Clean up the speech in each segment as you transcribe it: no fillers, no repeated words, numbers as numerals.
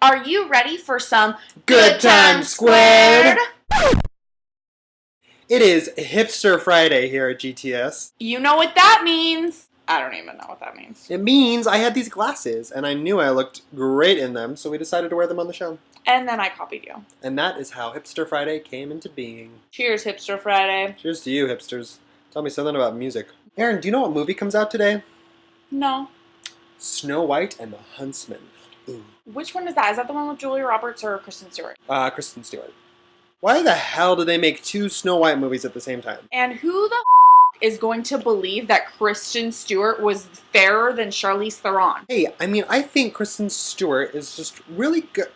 Are you ready for some Good Time Squared? It is Hipster Friday here at GTS. You know what that means. I don't even know what that means. It means I had these glasses, and I knew I looked great in them, so we decided to wear them on the show. And then I copied you. And that is how Hipster Friday came into being. Cheers, Hipster Friday. Cheers to you, hipsters. Tell me something about music. Aaron, do you know what movie comes out today? No. Snow White and the Huntsman. Ooh. Which one is that? Is that the one with Julia Roberts or Kristen Stewart? Kristen Stewart. Why the hell did they make two Snow White movies at the same time? And who the is going to believe that Kristen Stewart was fairer than Charlize Theron? Hey, I think Kristen Stewart is just really good.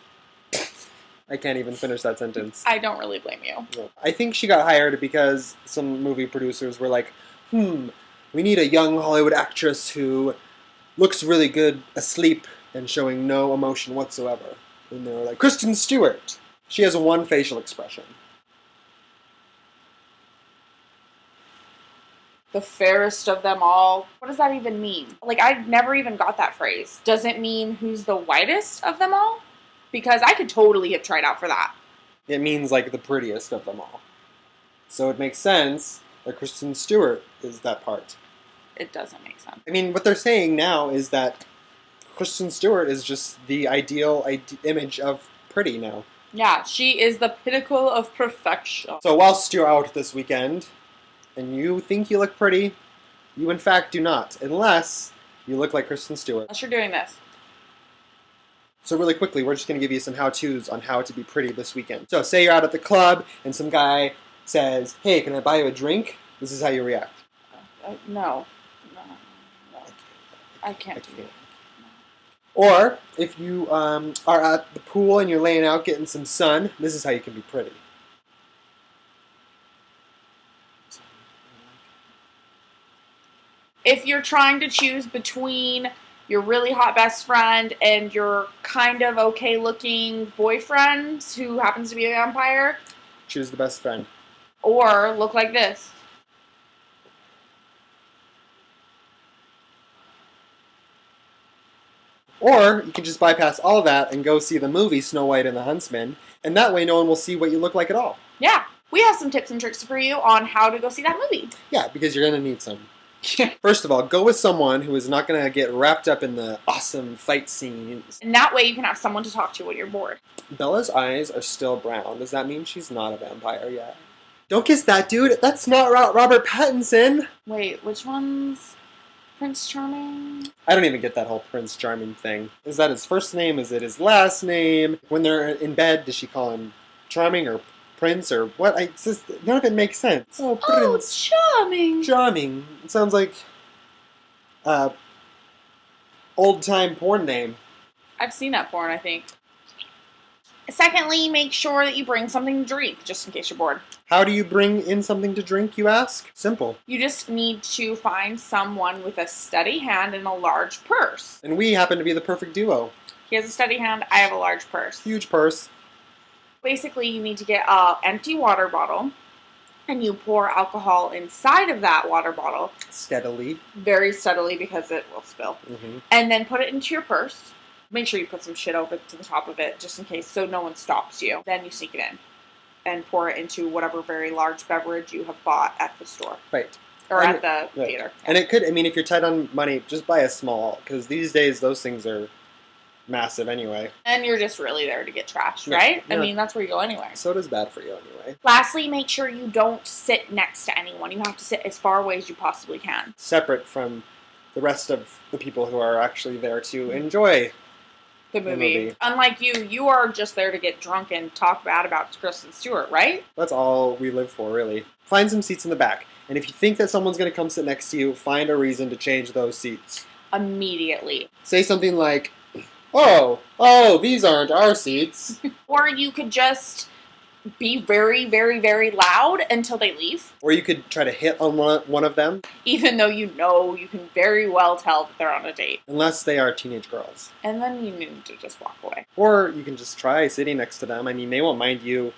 I can't even finish that sentence. I don't really blame you. No. I think she got hired because some movie producers were like, we need a young Hollywood actress who looks really good asleep and showing no emotion whatsoever. And they were like, Kristen Stewart! She has one facial expression. The fairest of them all. What does that even mean? Like, I never even got that phrase. Does it mean who's the whitest of them all? Because I could totally have tried out for that. It means, like, the prettiest of them all. So it makes sense that Kristen Stewart is that part. It doesn't make sense. What they're saying now is that Kristen Stewart is just the ideal image of pretty now. Yeah, she is the pinnacle of perfection. So whilst you're out this weekend, and you think you look pretty, you in fact do not, unless you look like Kristen Stewart. Unless you're doing this. So really quickly, we're just going to give you some how-tos on how to be pretty this weekend. So say you're out at the club, and some guy says, hey, can I buy you a drink? This is how you react. No. I can't do it. Or, if you are at the pool and you're laying out getting some sun, this is how you can be pretty. If you're trying to choose between your really hot best friend and your kind of okay-looking boyfriend who happens to be a vampire, choose the best friend. Or look like this. Or you can just bypass all that and go see the movie Snow White and the Huntsman, and that way no one will see what you look like at all. Yeah, we have some tips and tricks for you on how to go see that movie. Yeah, because you're going to need some. First of all, go with someone who is not going to get wrapped up in the awesome fight scenes. And that way you can have someone to talk to when you're bored. Bella's eyes are still brown. Does that mean she's not a vampire yet? Don't kiss that dude. That's not Robert Pattinson. Wait, which one's Prince Charming? I don't even get that whole Prince Charming thing. Is that his first name? Is it his last name? When they're in bed, does she call him Charming or Prince or what? None of it makes sense. Oh, Prince. Oh, Charming. Charming. It sounds like old-time porn name. I've seen that porn, I think. Secondly, make sure that you bring something to drink, just in case you're bored. How do you bring in something to drink, you ask? Simple. You just need to find someone with a steady hand and a large purse. And we happen to be the perfect duo. He has a steady hand, I have a large purse. Huge purse. Basically, you need to get an empty water bottle, and you pour alcohol inside of that water bottle. Steadily. Very steadily, because it will spill. Mm-hmm. And then put it into your purse. Make sure you put some shit over to the top of it, just in case, so no one stops you. Then you sneak it in and pour it into whatever very large beverage you have bought at the store. Right. Or at the theater. And it could, if you're tight on money, just buy a small, because these days those things are massive anyway. And you're just really there to get trashed, right? Yeah. That's where you go anyway. Soda's bad for you anyway. Lastly, make sure you don't sit next to anyone. You have to sit as far away as you possibly can. Separate from the rest of the people who are actually there to enjoy the movie. Unlike you are just there to get drunk and talk bad about Kristen Stewart, right? That's all we live for, really. Find some seats in the back. And if you think that someone's going to come sit next to you, find a reason to change those seats. Immediately. Say something like, oh, these aren't our seats. Or you could just be very, very, very loud until they leave. Or you could try to hit on one of them. Even though you can very well tell that they're on a date. Unless they are teenage girls. And then you need to just walk away. Or you can just try sitting next to them. They won't mind you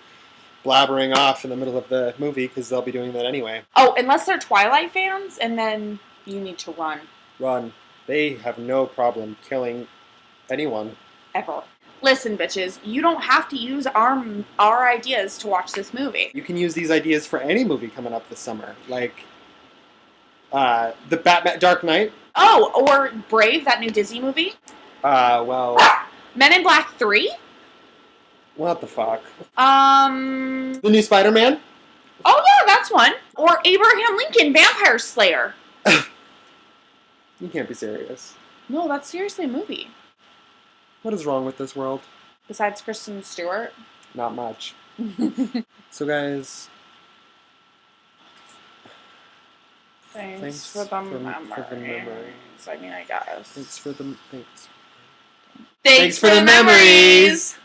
blabbering off in the middle of the movie because they'll be doing that anyway. Oh, unless they're Twilight fans, and then you need to run. Run. They have no problem killing anyone. Ever. Listen, bitches, you don't have to use our ideas to watch this movie. You can use these ideas for any movie coming up this summer. Like, the Batman Dark Knight. Oh, or Brave, that new Disney movie. Well... Men in Black 3? What the fuck? The new Spider-Man? Oh yeah, that's one. Or Abraham Lincoln, Vampire Slayer. You can't be serious. No, that's seriously a movie. What is wrong with this world? Besides Kristen Stewart? Not much. So guys... Thanks for the memories. I mean, I guess. Thanks for the... Thanks for the memories!